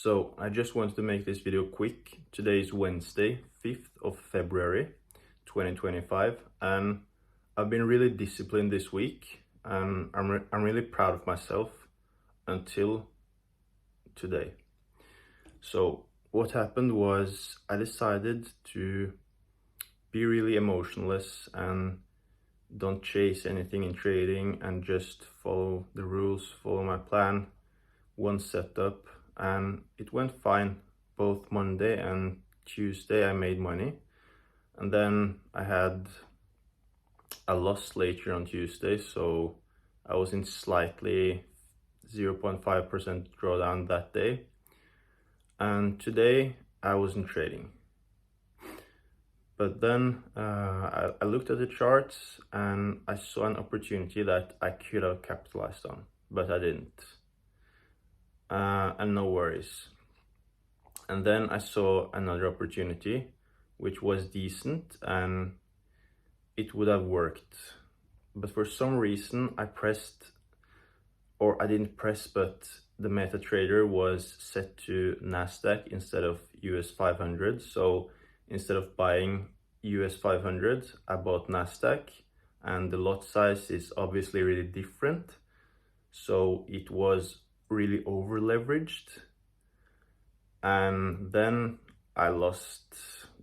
So I just wanted to make this video quick. Today is Wednesday, 5th of February, 2025, and I've been really disciplined this week, and I'm really proud of myself until today. So what happened was I decided to be really emotionless and don't chase anything in trading and just follow the rules, follow my plan, one setup, and it went fine. Both Monday and Tuesday I made money, and then I had a loss later on Tuesday, so I was in slightly 0.5% drawdown that day, and today I wasn't trading. But then I looked at the charts and I saw an opportunity that I could have capitalized on, but I didn't. And no worries. And then I saw another opportunity which was decent and it would have worked, but for some reason I didn't press, but the MetaTrader was set to Nasdaq instead of US 500. So instead of buying US 500, I bought Nasdaq, and the lot size is obviously really different, so it was really over leveraged, and then I lost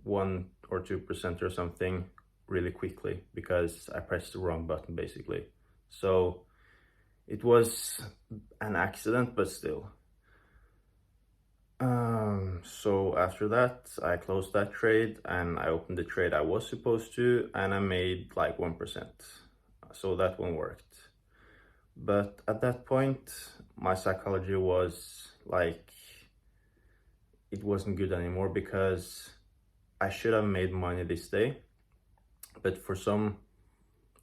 1 or 2% or something really quickly because I pressed the wrong button basically. So it was an accident, but still. So after that I closed that trade and I opened the trade I was supposed to, and I made like 1%, so that one worked. But at that point my psychology was like, it wasn't good anymore because I should have made money this day, but for some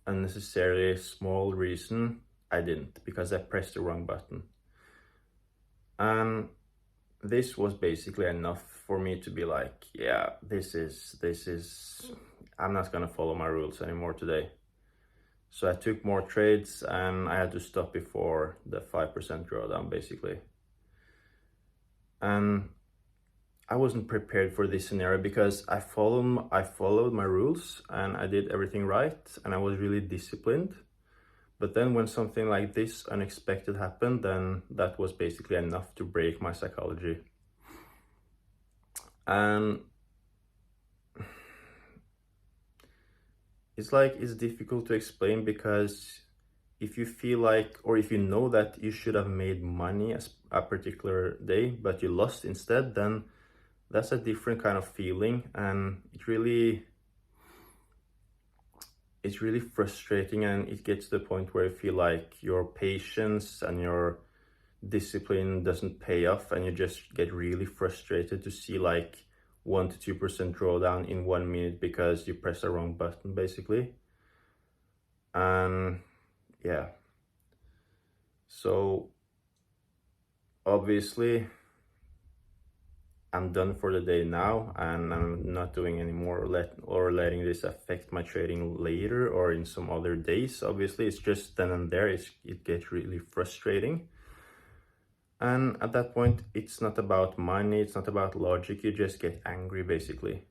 unnecessarily small reason I didn't, because I pressed the wrong button. And this was basically enough for me to be like, yeah, this is I'm not gonna follow my rules anymore today. So I took more trades and I had to stop before the 5% drawdown basically. And I wasn't prepared for this scenario because I followed my rules and I did everything right and I was really disciplined. But then when something like this unexpected happened, then that was basically enough to break my psychology. And it's difficult to explain, because if you feel like, or if you know that you should have made money a particular day, but you lost instead, then that's a different kind of feeling, and it's really frustrating, and it gets to the point where you feel like your patience and your discipline doesn't pay off, and you just get really frustrated to see like 1 to 2% drawdown in 1 minute because you pressed the wrong button basically. And yeah, so obviously I'm done for the day now, and I'm not doing any more or letting this affect my trading later or in some other days. Obviously it's just then and there, it gets really frustrating. And at that point it's not about money, it's not about logic, you just get angry basically.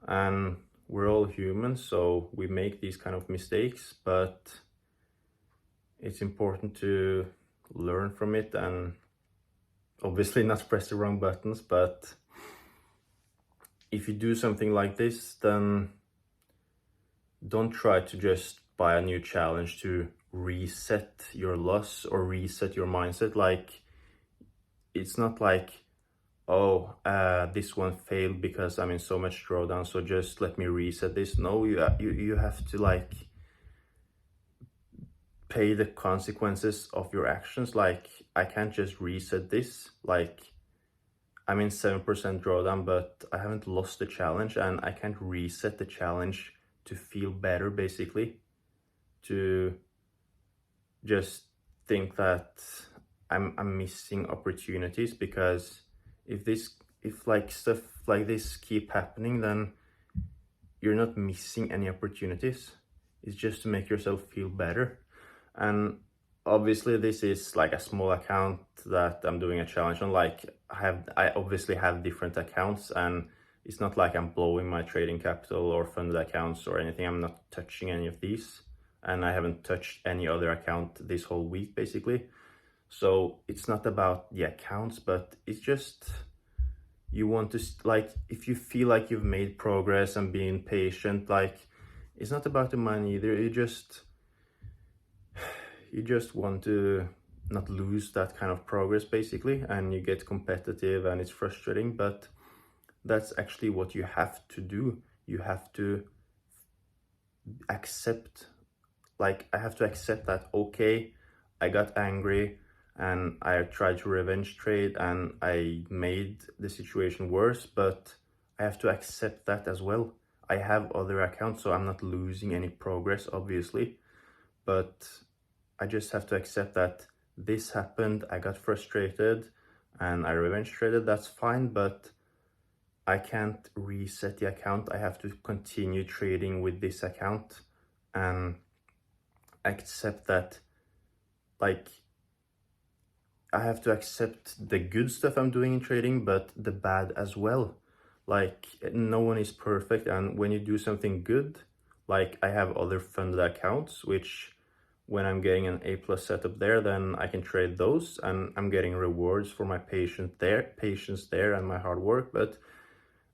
And we're all human, so we make these kind of mistakes, but it's important to learn from it and obviously not press the wrong buttons. But if you do something like this, then don't try to just buy a new challenge to reset your loss or reset your mindset. Like, it's not like, oh, this one failed because I'm in so much drawdown, so just let me reset this. No, you have to like pay the consequences of your actions. Like, I can't just reset this. Like, I'm in 7% drawdown, but I haven't lost the challenge, and I can't reset the challenge to feel better basically, to just think that I'm missing opportunities. Because if like stuff like this keep happening, then you're not missing any opportunities. It's just to make yourself feel better. And obviously this is like a small account that I'm doing a challenge on. Like I obviously have different accounts, and it's not like I'm blowing my trading capital or funded accounts or anything. I'm not touching any of these, and I haven't touched any other account this whole week basically. So it's not about the accounts, but it's just you want to like, if you feel like you've made progress and being patient, like it's not about the money either. You just want to not lose that kind of progress basically, and you get competitive and it's frustrating, but that's actually what you have to do. You have to accept, like I have to accept that, okay, I got angry and I tried to revenge trade and I made the situation worse, but I have to accept that as well. I have other accounts, so I'm not losing any progress obviously, but I just have to accept that this happened, I got frustrated and I revenge traded, that's fine, but I can't reset the account. I have to continue trading with this account and accept that, like, I have to accept the good stuff I'm doing in trading, but the bad as well. Like, no one is perfect, and when you do something good, like I have other funded accounts, which when I'm getting an A+ setup there, then I can trade those, and I'm getting rewards for my patience there and my hard work. But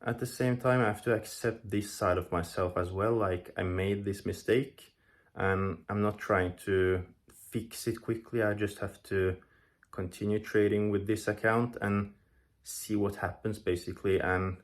at the same time, I have to accept this side of myself as well. Like, I made this mistake and I'm not trying to fix it quickly. I just have to continue trading with this account and see what happens basically. And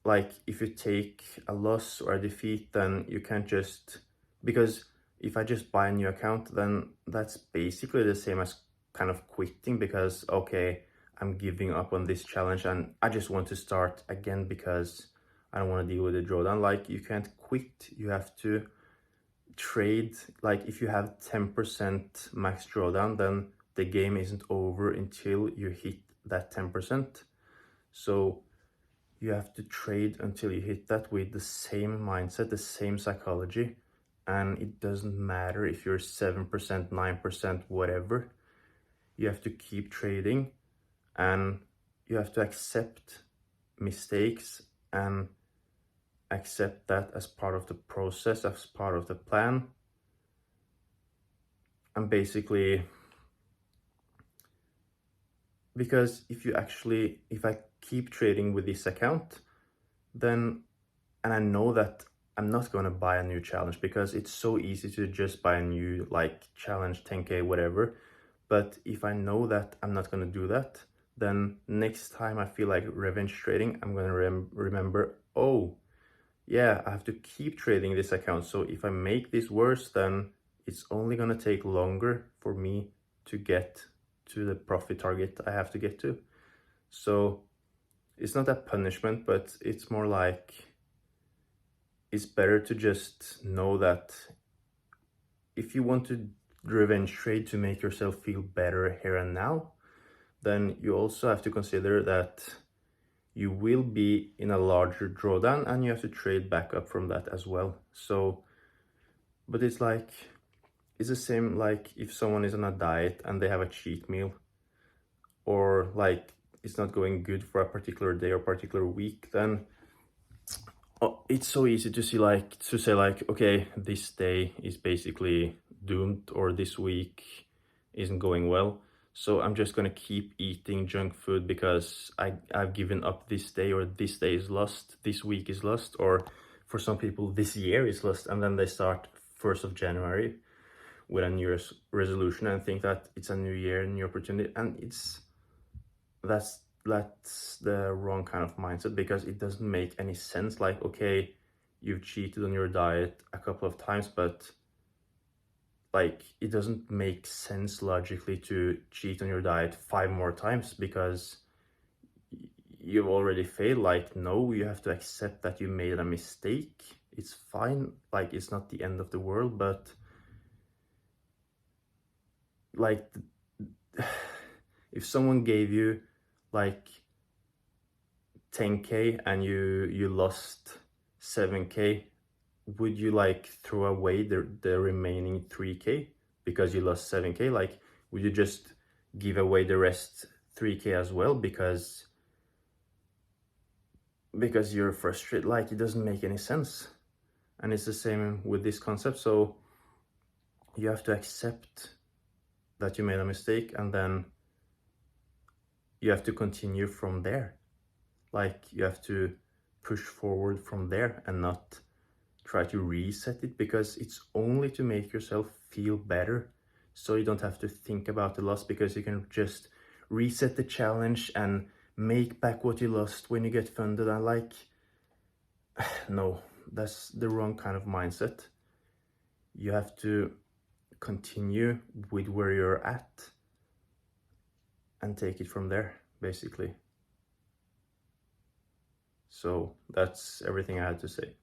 like, if you take a loss or a defeat, then you can't just, because if I just buy a new account, then that's basically the same as kind of quitting, because okay, I'm giving up on this challenge and I just want to start again because I don't want to deal with the drawdown. Like, you can't quit, you have to trade. Like, if you have 10% max drawdown, then the game isn't over until you hit that 10%. So you have to trade until you hit that with the same mindset, the same psychology. And it doesn't matter if you're 7%, 9%, whatever. You have to keep trading, and you have to accept mistakes and accept that as part of the process, as part of the plan. And basically, because if I keep trading with this account, then, and I know that I'm not going to buy a new challenge, because it's so easy to just buy a new like challenge, 10k, whatever. But if I know that I'm not going to do that, then next time I feel like revenge trading, I'm going to remember, oh yeah, I have to keep trading this account. So if I make this worse, then it's only going to take longer for me to get to the profit target I have to get to. So it's not a punishment, but it's more like, it's better to just know that if you want to revenge trade to make yourself feel better here and now, then you also have to consider that you will be in a larger drawdown and you have to trade back up from that as well. So, but it's like, it's the same like if someone is on a diet and they have a cheat meal, or like it's not going good for a particular day or particular week, then it's so easy to see, like, to say like, okay, this day is basically doomed, or this week isn't going well, so I'm just gonna keep eating junk food because I've given up this day, or this day is lost, this week is lost, or for some people this year is lost, and then they start 1st of January with a New Year's resolution and think that it's a new year, new opportunity, and that's the wrong kind of mindset, because it doesn't make any sense. Like, okay, you've cheated on your diet a couple of times, but like, it doesn't make sense logically to cheat on your diet 5 more times because you've already failed. Like, no, you have to accept that you made a mistake. It's fine, like, it's not the end of the world, but like, if someone gave you like 10k and you lost 7k, would you like throw away the remaining 3K because you lost 7K? Like, would you just give away the rest 3K as well because you're frustrated? Like, it doesn't make any sense. And it's the same with this concept. So you have to accept that you made a mistake, and then you have to continue from there. Like, you have to push forward from there and not try to reset it, because it's only to make yourself feel better, so you don't have to think about the loss, because you can just reset the challenge and make back what you lost when you get funded. And like, no, that's the wrong kind of mindset. You have to continue with where you're at and take it from there, basically. So that's everything I had to say.